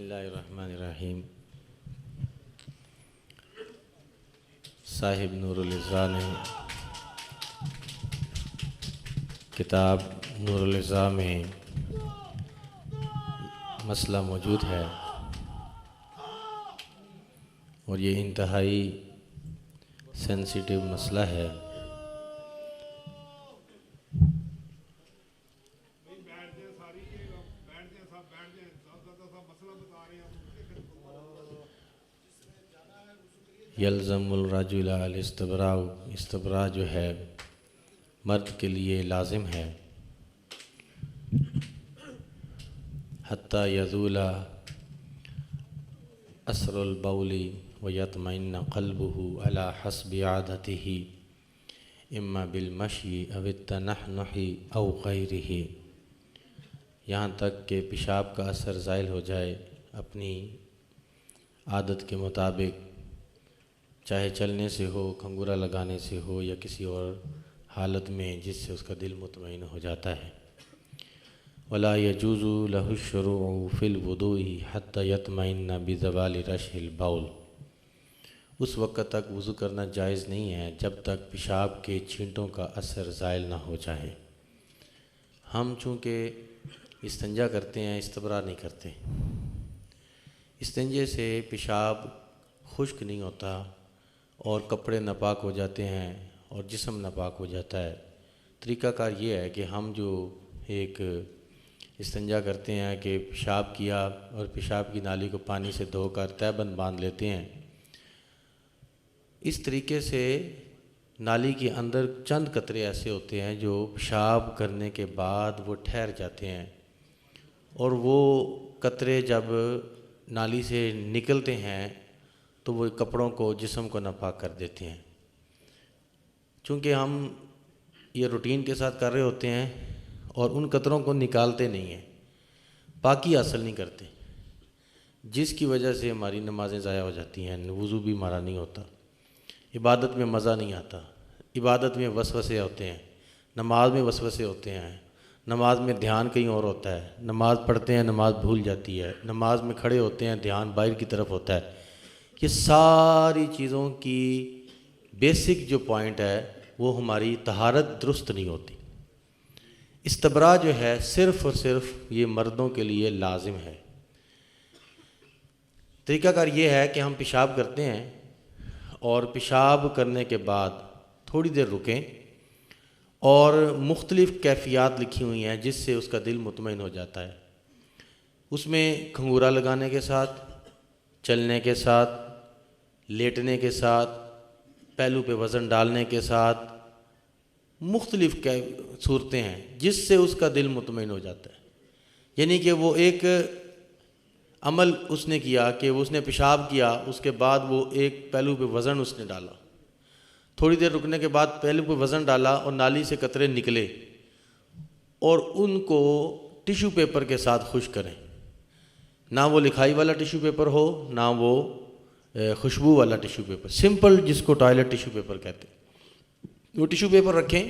اللہ الرحمن الرحیم۔ صاحب نور الازاء نے کتاب نور الازاء میں مسئلہ موجود ہے اور یہ انتہائی سینسیٹیو مسئلہ ہے۔ یلزم الرجل الاستبراء، استبراء جو ہے مرد کے لیے لازم ہے، حتی یزول اثر البول ویطمئن قلبه على حسب عادته اما بالمشی او التنحنح او غیرہ، یہاں تک کہ پیشاب کا اثر زائل ہو جائے اپنی عادت کے مطابق، چاہے چلنے سے ہو، کھنگورا لگانے سے ہو یا کسی اور حالت میں جس سے اس کا دل مطمئن ہو جاتا ہے۔ ولا يجوز له الشروع في الوضوء حتى يطمئن بزوال رشح البول، اس وقت تک وضو کرنا جائز نہیں ہے جب تک پیشاب کے چھینٹوں کا اثر زائل نہ ہو جائے۔ ہم چونکہ استنجا کرتے ہیں، استبراء نہیں کرتے۔ استنجے سے پیشاب خشک نہیں ہوتا اور کپڑے ناپاک ہو جاتے ہیں اور جسم ناپاک ہو جاتا ہے۔ طریقہ کار یہ ہے کہ ہم جو ایک استنجا کرتے ہیں کہ پیشاب کیا اور پیشاب کی نالی کو پانی سے دھو کر تہبند باندھ لیتے ہیں، اس طریقے سے نالی کے اندر چند قطرے ایسے ہوتے ہیں جو پیشاب کرنے کے بعد وہ ٹھہر جاتے ہیں، اور وہ قطرے جب نالی سے نکلتے ہیں تو وہ کپڑوں کو، جسم کو ناپاک کر دیتے ہیں۔ چونکہ ہم یہ روٹین کے ساتھ کر رہے ہوتے ہیں اور ان قطروں کو نکالتے نہیں ہیں، پاکی حاصل نہیں کرتے، جس کی وجہ سے ہماری نمازیں ضائع ہو جاتی ہیں، وضو بھی ہمارا نہیں ہوتا، عبادت میں مزہ نہیں آتا، عبادت میں وسوسے ہوتے ہیں، نماز میں وسوسے ہوتے ہیں، نماز میں دھیان کہیں اور ہوتا ہے، نماز پڑھتے ہیں نماز بھول جاتی ہے، نماز میں کھڑے ہوتے ہیں دھیان باہر کی طرف ہوتا ہے۔ یہ ساری چیزوں کی بیسک جو پوائنٹ ہے وہ ہماری طہارت درست نہیں ہوتی۔ استبراء جو ہے صرف اور صرف یہ مردوں کے لیے لازم ہے۔ طریقہ کار یہ ہے کہ ہم پیشاب کرتے ہیں اور پیشاب کرنے کے بعد تھوڑی دیر رکیں، اور مختلف کیفیات لکھی ہوئی ہیں جس سے اس کا دل مطمئن ہو جاتا ہے۔ اس میں کھنگورا لگانے کے ساتھ، چلنے کے ساتھ، لیٹنے کے ساتھ، پہلو پہ وزن ڈالنے کے ساتھ مختلف صورتیں ہیں جس سے اس کا دل مطمئن ہو جاتا ہے۔ یعنی کہ وہ ایک عمل اس نے کیا کہ اس نے پیشاب کیا، اس کے بعد وہ ایک پہلو پہ وزن اس نے ڈالا، تھوڑی دیر رکنے کے بعد پہلو پہ وزن ڈالا اور نالی سے قطرے نکلے، اور ان کو ٹیشو پیپر کے ساتھ خشک کریں، نہ وہ لکھائی والا ٹیشو پیپر ہو نہ وہ خوشبو والا ٹیشو پیپر، سمپل جس کو ٹوائلٹ ٹیشو پیپر کہتے ہیں، وہ ٹیشو پیپر رکھیں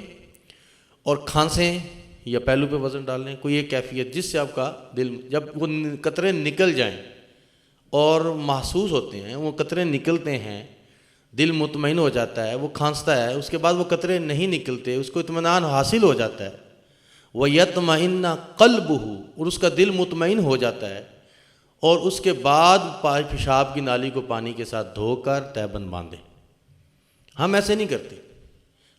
اور کھانسیں یا پہلو پہ وزن ڈالیں، کوئی ایک کیفیت جس سے آپ کا دل، جب وہ قطرے نکل جائیں اور محسوس ہوتے ہیں، وہ قطرے نکلتے ہیں، دل مطمئن ہو جاتا ہے، وہ کھانستا ہے، اس کے بعد وہ قطرے نہیں نکلتے، اس کو اطمینان حاصل ہو جاتا ہے، وَيَطْمَئِنَّ قَلْبُهُ، اور اس کا دل مطمئن ہو جاتا ہے، اور اس کے بعد پیشاب کی نالی کو پانی کے ساتھ دھو کر تہبند باندھیں۔ ہم ایسے نہیں کرتے،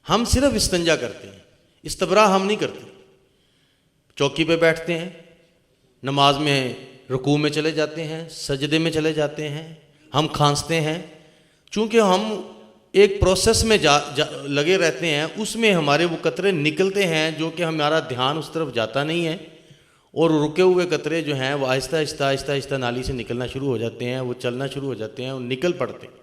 ہم صرف استنجا کرتے ہیں، استبراء ہم نہیں کرتے۔ چوکی پہ بیٹھتے ہیں، نماز میں رکوع میں چلے جاتے ہیں، سجدے میں چلے جاتے ہیں، ہم کھانستے ہیں، چونکہ ہم ایک پروسیس میں لگے رہتے ہیں، اس میں ہمارے وہ قطرے نکلتے ہیں جو کہ ہمارا دھیان اس طرف جاتا نہیں ہے، اور رکے ہوئے قطرے جو ہیں وہ آہستہ آہستہ نالی سے نکلنا شروع ہو جاتے ہیں، وہ چلنا شروع ہو جاتے ہیں اور نکل پڑتے ہیں۔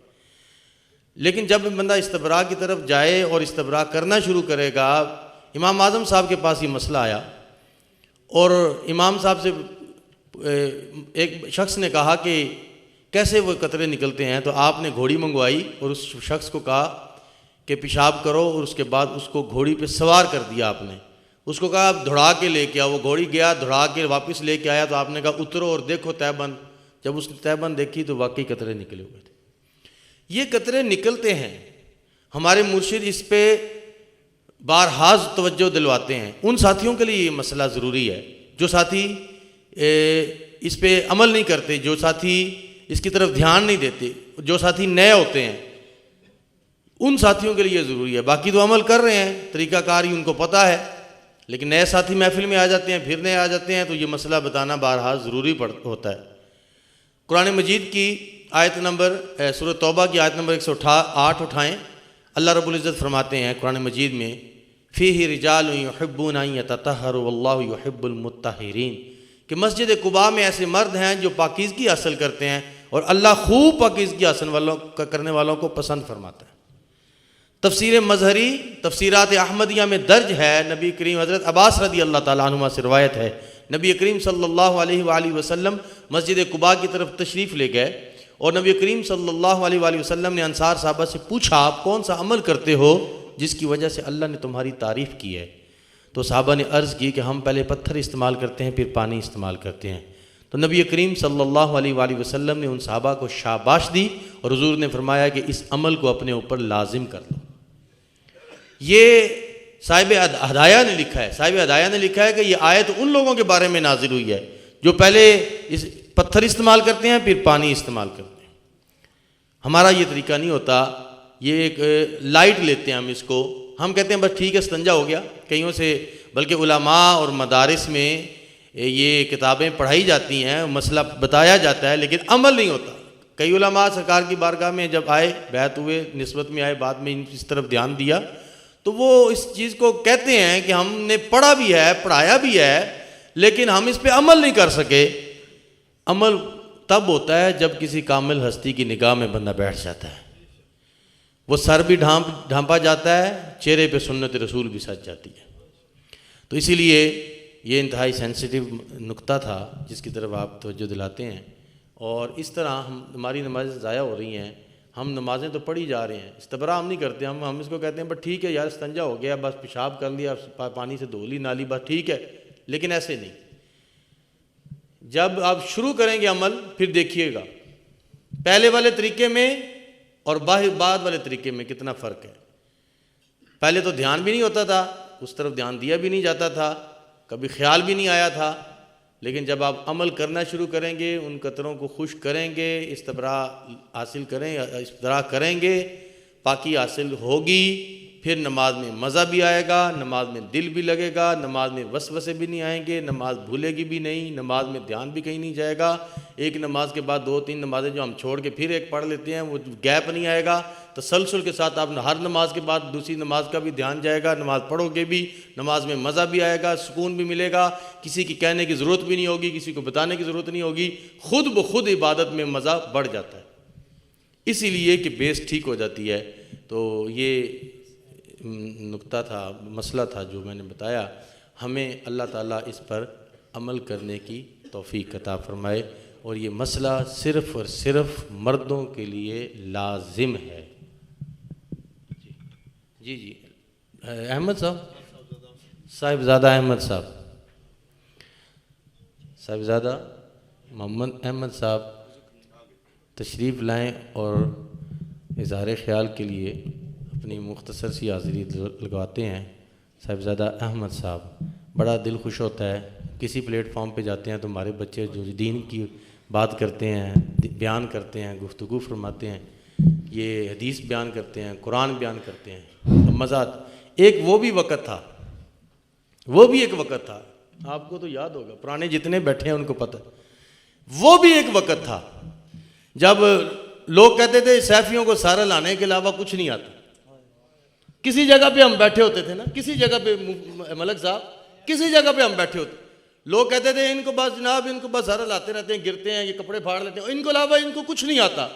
لیکن جب بندہ استبراء کی طرف جائے اور استبراء کرنا شروع کرے گا، امام اعظم صاحب کے پاس یہ مسئلہ آیا، اور امام صاحب سے ایک شخص نے کہا کہ کیسے وہ قطرے نکلتے ہیں، تو آپ نے گھوڑی منگوائی اور اس شخص کو کہا کہ پیشاب کرو، اور اس کے بعد اس کو گھوڑی پہ سوار کر دیا آپ نے، اس کو کہا آپ دھڑا کے لے کے آؤ، وہ گھوڑی گیا دھڑا کے واپس لے کے آیا، تو آپ نے کہا اترو اور دیکھو تہبند، جب اس نے تہبند دیکھی تو واقعی قطرے نکلے ہوئے تھے. یہ قطرے نکلتے ہیں، ہمارے مرشد اس پہ بارہا توجہ دلواتے ہیں. ان ساتھیوں کے لیے یہ مسئلہ ضروری ہے جو ساتھی اس پہ عمل نہیں کرتے، جو ساتھی اس کی طرف دھیان نہیں دیتے، جو ساتھی نئے ہوتے ہیں، ان ساتھیوں کے لیے یہ ضروری ہے. باقی تو عمل کر رہے ہیں، طریقہ کار ہی ان کو پتہ ہے، لیکن نئے ساتھی محفل میں آ جاتے ہیں، پھر نئے آ جاتے ہیں، تو یہ مسئلہ بتانا بہرحال ضروری ہوتا ہے. قرآن مجید کی آیت نمبر سورۃ توبہ کی آیت نمبر 108 اٹھائیں. اللہ رب العزت فرماتے ہیں قرآن مجید میں فیہ رجال یحبون ان یتطہروا واللہ یحب المطہرین، کہ مسجد قباء میں ایسے مرد ہیں جو پاکیزگی حاصل کرتے ہیں اور اللہ خوب پاکیزگی حاصل کرنے والوں کو پسند فرماتا ہے. تفسیر مظہری تفسیرات احمدیہ میں درج ہے، نبی کریم حضرت عباس رضی اللہ تعالیٰ عنہما سے روایت ہے، نبی کریم صلی اللہ علیہ وآلہ وسلم مسجد قباء کی طرف تشریف لے گئے اور نبی کریم صلی اللہ علیہ وآلہ وسلم نے انصار صحابہ سے پوچھا آپ کون سا عمل کرتے ہو جس کی وجہ سے اللہ نے تمہاری تعریف کی ہے؟ تو صحابہ نے عرض کی کہ ہم پہلے پتھر استعمال کرتے ہیں پھر پانی استعمال کرتے ہیں. تو نبی کریم صلی اللہ علیہ وآلہ وسلم نے ان صحابہ کو شاباش دی اور حضور نے فرمایا کہ اس عمل کو اپنے اوپر لازم کر لو. یہ صاحب ہدایہ نے لکھا ہے، صاحب ہدایہ نے لکھا ہے کہ یہ آیت ان لوگوں کے بارے میں نازل ہوئی ہے جو پہلے پتھر استعمال کرتے ہیں پھر پانی استعمال کرتے ہیں. ہمارا یہ طریقہ نہیں ہوتا، یہ ایک لائٹ لیتے ہیں ہم اس کو، ہم کہتے ہیں بس ٹھیک ہے استنجا ہو گیا. کئیوں سے بلکہ علماء اور مدارس میں یہ کتابیں پڑھائی جاتی ہیں، مسئلہ بتایا جاتا ہے، لیکن عمل نہیں ہوتا. کئی علماء سرکار کی بارگاہ میں جب آئے، بیعت ہوئے، نسبت میں آئے، بعد میں اس طرف دھیان دیا تو وہ اس چیز کو کہتے ہیں کہ ہم نے پڑھا بھی ہے، پڑھایا بھی ہے، لیکن ہم اس پہ عمل نہیں کر سکے. عمل تب ہوتا ہے جب کسی کامل ہستی کی نگاہ میں بندہ بیٹھ جاتا ہے، وہ سر بھی ڈھانپا جاتا ہے، چہرے پہ سنت رسول بھی سج جاتی ہے. تو اسی لیے یہ انتہائی سینسیٹیو نقطہ تھا جس کی طرف آپ توجہ دلاتے ہیں. اور اس طرح ہماری نمازیں ضائع ہو رہی ہیں. ہم نمازیں تو پڑھی جا رہے ہیں، استبراء ہم نہیں کرتے، ہم اس کو کہتے ہیں بس ٹھیک ہے یار استنجا ہو گیا، بس پیشاب کر لیا، پانی سے دھو لی نالی، بس ٹھیک ہے. لیکن ایسے نہیں. جب آپ شروع کریں گے عمل پھر دیکھیے گا پہلے والے طریقے میں اور بعد والے طریقے میں کتنا فرق ہے. پہلے تو دھیان بھی نہیں ہوتا تھا، اس طرف دھیان دیا بھی نہیں جاتا تھا، کبھی خیال بھی نہیں آیا تھا. لیکن جب آپ عمل کرنا شروع کریں گے، ان قطروں کو خشک کریں گے، استبراء حاصل کریں گے، پاکی حاصل ہوگی، پھر نماز میں مزہ بھی آئے گا، نماز میں دل بھی لگے گا، نماز میں وسوسے بھی نہیں آئیں گے، نماز بھولے گی بھی نہیں، نماز میں دھیان بھی کہیں نہیں جائے گا. ایک نماز کے بعد 2-3 نمازیں جو ہم چھوڑ کے پھر ایک پڑھ لیتے ہیں وہ گیپ نہیں آئے گا. تسلسل کے ساتھ آپ ہر نماز کے بعد دوسری نماز کا بھی دھیان جائے گا، نماز پڑھو گے بھی، نماز میں مزہ بھی آئے گا، سکون بھی ملے گا، کسی کی کہنے کی ضرورت بھی نہیں ہوگی، کسی کو بتانے کی ضرورت نہیں ہوگی، خود بخود عبادت میں مزہ بڑھ جاتا ہے. اسی لیے کہ بیس ٹھیک ہو جاتی ہے. تو یہ نقطہ تھا، مسئلہ تھا جو میں نے بتایا. ہمیں اللہ تعالیٰ اس پر عمل کرنے کی توفیق عطا فرمائے. اور یہ مسئلہ صرف اور صرف مردوں کے لیے لازم ہے. جی احمد صاحبزادہ احمد صاحبزادہ محمد احمد صاحب تشریف لائیں اور اظہار خیال کے لیے اپنی مختصر سی حاضری لگواتے ہیں. صاحبزادہ احمد صاحب، بڑا دل خوش ہوتا ہے کسی پلیٹ فارم پہ جاتے ہیں تو ہمارے بچے جو دین کی بات کرتے ہیں، بیان کرتے ہیں، گفتگو فرماتے ہیں، یہ حدیث بیان کرتے ہیں، قرآن بیان کرتے ہیں، مزہ. ایک وہ بھی وقت تھا، آپ کو تو یاد ہوگا، پرانے جتنے بیٹھے ہیں ان کو پتہ، وہ بھی ایک وقت تھا جب لوگ کہتے تھے سیفیوں کو سارا لانے کے علاوہ کچھ نہیں آتا. کسی جگہ پہ ہم بیٹھے ہوتے تھے نا، کسی جگہ پہ ملک صاحب، کسی جگہ پہ ہم بیٹھے ہوتے، لوگ کہتے تھے ان کو بس جناب ان کو بس سارا لاتے رہتے ہیں، گرتے ہیں، یہ کپڑے پھاڑ لیتے ہیں، ان کو علاوہ ان کو کچھ نہیں آتا.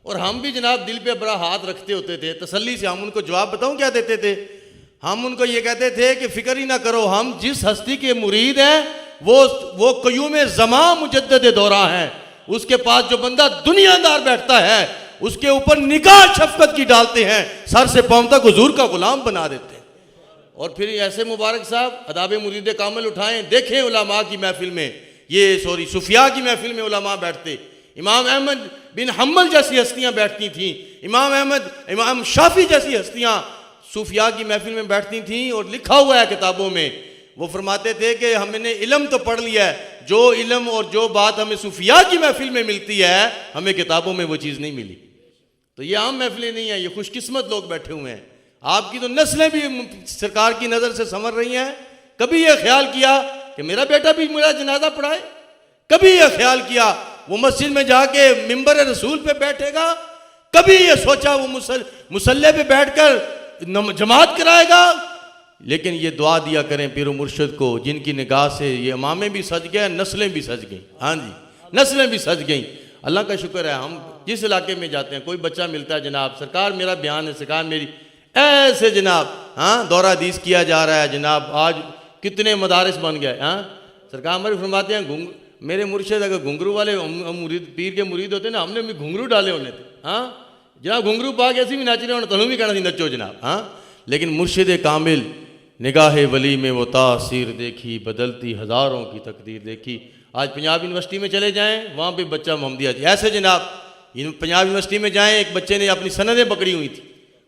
اور ہم بھی جناب دل پہ بڑا ہاتھ رکھتے ہوتے تھے، تسلی سے ہم ان کو جواب بتاؤں کیا دیتے تھے؟ ہم ان کو یہ کہتے تھے کہ فکر ہی نہ کرو، ہم جس ہستی کے مرید ہیں وہ قیوم زمان مجدد دورہ ہیں. اس کے پاس جو بندہ دنیا دار بیٹھتا ہے اس کے اوپر نگاہ شفقت کی ڈالتے ہیں، سر سے پاؤں تک حضور کا غلام بنا دیتے ہیں. اور پھر ایسے مبارک صاحب آداب مرید کامل اٹھائیں، دیکھیں علماء کی محفل میں، صوفیاء کی محفل میں علماء بیٹھتے، امام احمد بن حنبل جیسی ہستیاں بیٹھتی تھیں، امام شافعی جیسی ہستیاں صوفیاء کی محفل میں بیٹھتی تھیں، اور لکھا ہوا ہے کتابوں میں، وہ فرماتے تھے کہ ہم نے علم تو پڑھ لیا ہے، جو علم اور جو بات ہمیں صوفیاء کی محفل میں ملتی ہے ہمیں کتابوں میں وہ چیز نہیں ملی۔ تو یہ عام محفلیں نہیں ہیں، یہ خوش قسمت لوگ بیٹھے ہوئے ہیں۔ آپ کی تو نسلیں بھی سرکار کی نظر سے سنور رہی ہیں۔ کبھی یہ خیال کیا کہ میرا بیٹا بھی میرا جنازہ پڑھائے؟ کبھی یہ خیال کیا وہ مسجد میں جا کے ممبر رسول پہ بیٹھے گا؟ کبھی یہ سوچا وہ مصلی پہ بیٹھ کر جماعت کرائے گا؟ لیکن یہ دعا دیا کریں پیر و مرشد کو، جن کی نگاہ سے یہ امامیں بھی سج گئے، نسلیں بھی سج گئیں۔ ہاں جی، نسلیں بھی سج گئیں۔ اللہ کا شکر ہے، ہم جس علاقے میں جاتے ہیں کوئی بچہ ملتا ہے، جناب سرکار میرا بیان ہے، سرکار میری ایسے جناب دورہ حدیث کیا جا رہا ہے جناب، آج کتنے مدارس بن گئے۔ سرکار ہمارے فرماتے ہیں میرے مرشد اگر گھنگرو والے پیر کے مرید ہوتے نا، ہم نے بھی گھنگرو ڈالے ہونے تھے۔ جناب گھنگرو پا کے ایسی بھی ناچ رہے ہونا، تنوں بھی کہنا تھی نچو جناب۔ لیکن مرشد کامل نگاہ ولی میں وہ تاثیر دیکھی، بدلتی ہزاروں کی تقدیر دیکھی۔ آج پنجاب یونیورسٹی میں چلے جائیں، وہاں پہ بچہ محمدیہ جی ایسے جناب، پنجاب یونیورسٹی میں جائیں، ایک بچے نے اپنی سندیں پکڑی ہوئی تھی،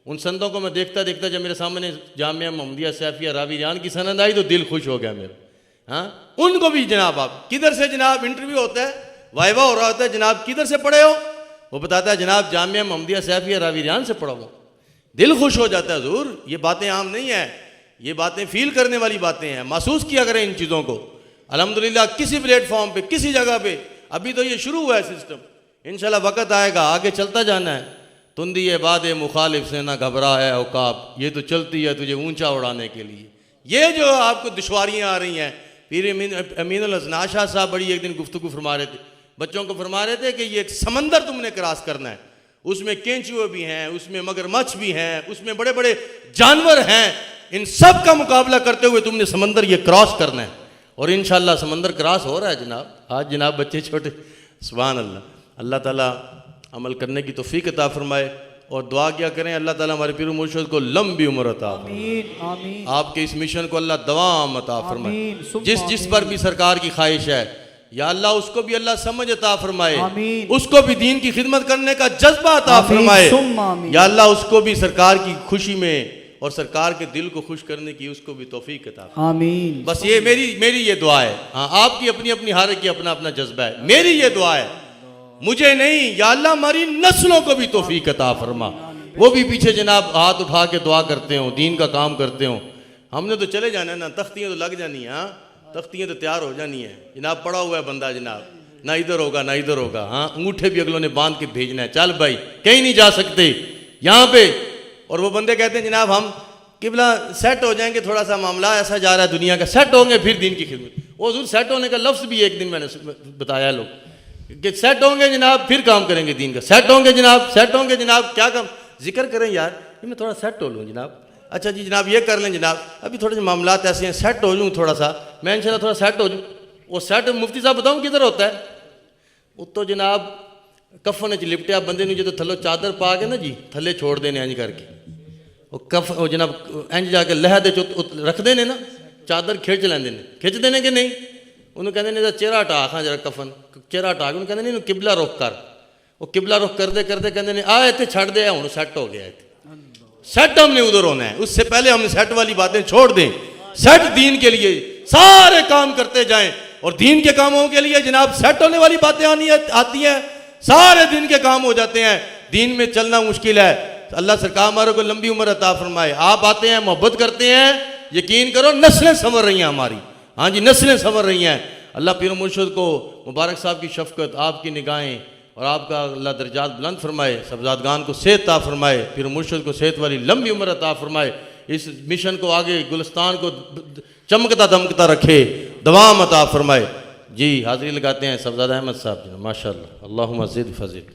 ان سندوں کو میں دیکھتا جب میرے سامنے جامعہ محمدیہ سیفیہ راوی ریان کی سند آئی تو دل خوش ہو گیا میرا۔ ان کو بھی جناب آپ کدھر سے جناب انٹرویو ہوتا ہے، وائوا ہو رہا ہوتا ہے، جناب کدھر سے پڑھے ہو؟ وہ بتاتا ہے جناب جامعہ محمدیہ سیفیہ راوی ریان سے پڑھا ہوں۔ دل خوش ہو جاتا ہے حضور، یہ باتیں عام نہیں ہیں، یہ باتیں فیل کرنے والی باتیں ہیں، محسوس کیا کریں ان چیزوں کو۔ الحمدللہ کسی پلیٹ فارم پہ کسی جگہ پہ، ابھی تو یہ شروع ہوا ہے سسٹم، انشاءاللہ وقت آئے گا آگے چلتا جانا ہے۔ تندی باد مخالف سے نہ گھبرا ہے عقاب، یہ تو چلتی ہے تجھے اونچا اڑانے کے لیے۔ یہ جو آپ کو دشواریاں آ رہی ہیں، پیر امین الحسن شاہ صاحب بڑی ایک دن گفتگو فرما رہے تھے، بچوں کو فرما رہے تھے کہ یہ ایک سمندر تم نے کراس کرنا ہے، اس میں کینچوے بھی ہیں، اس میں مگرمچھ بھی ہیں، اس میں بڑے بڑے جانور ہیں، ان سب کا مقابلہ کرتے ہوئے تم نے سمندر یہ کراس کرنا ہے۔ اور انشاءاللہ سمندر کراس ہو رہا ہے جناب، آج جناب بچے چھوٹے، سبحان اللہ۔ اللہ تعالیٰ عمل کرنے کی توفیق عطا فرمائے، اور دعا کیا کریں اللہ تعالیٰ ہمارے پیر و مرشد کو لمبی عمر عطا فرمائے، آپ کے اس مشن کو اللہ دوام عطا فرمائے، جس پر بھی سرکار کی خواہش ہے یا اللہ اس کو بھی اللہ سمجھ عطا فرمائے، اس کو بھی دین کی خدمت کرنے کا جذبہ عطا فرمائے، یا اللہ اس کو بھی سرکار کی خوشی میں اور سرکار کے دل کو خوش کرنے کی اس کو بھی توفیق عطا فرمائے۔ بس یہ میری یہ دعا ہے۔ آپ کی اپنی ہر کی اپنا جذبہ ہے، میری یہ دعا ہے، مجھے نہیں، یا اللہ ہماری نسلوں کو بھی توفیق عطا فرما، وہ بھی پیچھے جناب ہاتھ اٹھا کے دعا کرتے ہوں، دین کا کام کرتے ہوں۔ ہم نے تو چلے جانا ہے نا، تختیاں تو لگ جانی ہیں، تختیاں تو تیار ہو جانی ہیں جناب، پڑا ہوا ہے بندہ جناب، نہ ادھر ہوگا نہ ادھر ہوگا، انگوٹھے بھی اگلوں نے باندھ کے بھیجنا ہے، چل بھائی کہیں نہیں جا سکتے یہاں پہ۔ اور وہ بندے کہتے ہیں جناب ہم قبلہ سیٹ ہو جائیں گے، تھوڑا سا معاملہ ایسا جا رہا ہے دنیا کا، سیٹ ہوں گے پھر دین کی خدمت۔ وہ حضور سیٹ ہونے کا لفظ بھی ایک دن میں نے بتایا لوگ کہ سیٹ ہوں گے جناب پھر کام کریں گے دین کا، سیٹ ہوں گے جناب کیا کام ذکر کریں یار، یہ میں تھوڑا سیٹ ہو لوں جناب، اچھا جی جناب یہ کر لیں جناب، ابھی تھوڑے سے معاملات ایسے ہیں، سیٹ ہو جوں تھوڑا سا میں انشاءاللہ تھوڑا سیٹ ہو جوں۔ وہ سیٹ مفتی صاحب بتاؤں کدھر ہوتا ہے؟ وہ تو جناب کفن چ لپٹیا بندے نے جو تھلو چادر پا کے نا جی تھلے چھوڑ دینے انج کر کے، وہ جناب انج جا کے لہ دے رکھ دینے نا، چادر کھچ لیندے نے، کھچ دینے کہ نہیں، انہوں کہتے ہیں چہرہ ہٹا ہاں جرا کفن چہرہ ہٹا کے انہوں کہتے ہیں قبلہ رخ کر، وہ قبلہ رخ کرتے کہتے ہیں آ اتنے چھڑ دے ہوں سیٹ ہو گیا، سیٹ ہم نے ادھر ہونا ہے، اس سے پہلے ہم سیٹ والی باتیں چھوڑ دیں، سیٹ دین کے لیے سارے کام کرتے جائیں، اور دین کے کاموں کے لیے جناب سیٹ ہونے والی باتیں آتی ہیں، سارے دین کے کام ہو جاتے ہیں، دین میں چلنا مشکل ہے۔ اللہ سرکار ہمارے کو لمبی عمر عطا فرمائے۔ آپ آتے ہیں محبت کرتے ہیں، یقین کرو نسلیں سنور رہی ہیں ہماری، ہاں جی نسلیں سنور رہی ہیں۔ اللہ پیر و مرشد کو مبارک صاحب کی شفقت، آپ کی نگاہیں اور آپ کا اللہ درجات بلند فرمائے، صاحبزادگان کو صحت عطا فرمائے، پیر و مرشد کو صحت والی لمبی عمر عطا فرمائے، اس مشن کو آگے گلستان کو چمکتا دمکتا رکھے، دوام عطا فرمائے۔ جی حاضری لگاتے ہیں صاحبزادہ احمد صاحب جی، ماشاءاللہ، اللہم زد فزد۔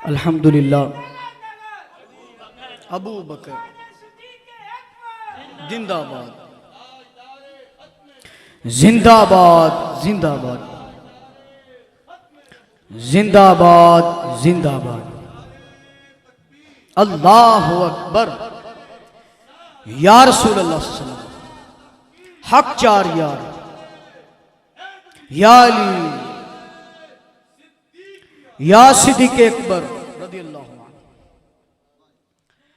الحمدللہ ابو بکر زندہ باد زندہ باد زندہ باد زندہ باد زندہ باد اللہ اکبر یا رسول اللہ صلی اللہ علیہ وسلم حق چار یار یا علی یا صدیق اکبر رضی اللہ